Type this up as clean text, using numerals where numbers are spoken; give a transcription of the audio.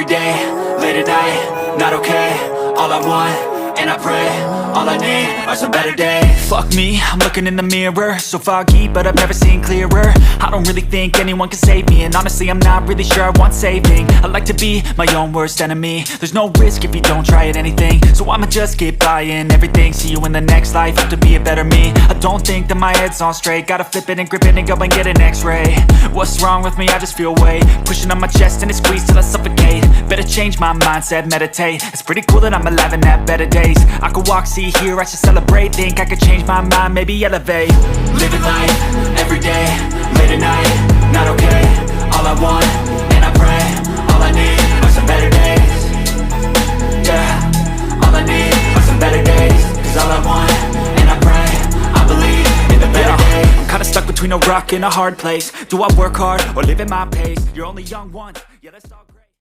day, late at night, not okay. All I want, and I pray, all I need are some better days. Fuck me, I'm looking in the mirror, so foggy, but I've never seen clearer. I don't really think anyone can save me, and honestly I'm not really sure I want saving. I like to be my own worst enemy. There's no risk if you don't try at anything, so I'ma just keep buying everything. See you in the next life, have to be a better me. I don't think that my head's on straight, gotta flip it and grip it and go and get an x-ray. What's wrong with me? I just feel weight pushing on my chest and it squeezes till I suffocate. Better change my mindset, meditate. It's pretty cool that I'm alive and have better days. I could walk, see, hear, I should celebrate. Think I could change my mind, maybe elevate. Living life, everyday, late at night, not okay. All I want, and I pray, all I need are some better days. Yeah, all I need are some better days. Cause all I want, and I pray, I believe in the better days. I'm kinda stuck between a rock and a hard place. Do I work hard, or live at my pace? You're only young once, yeah, that's all great.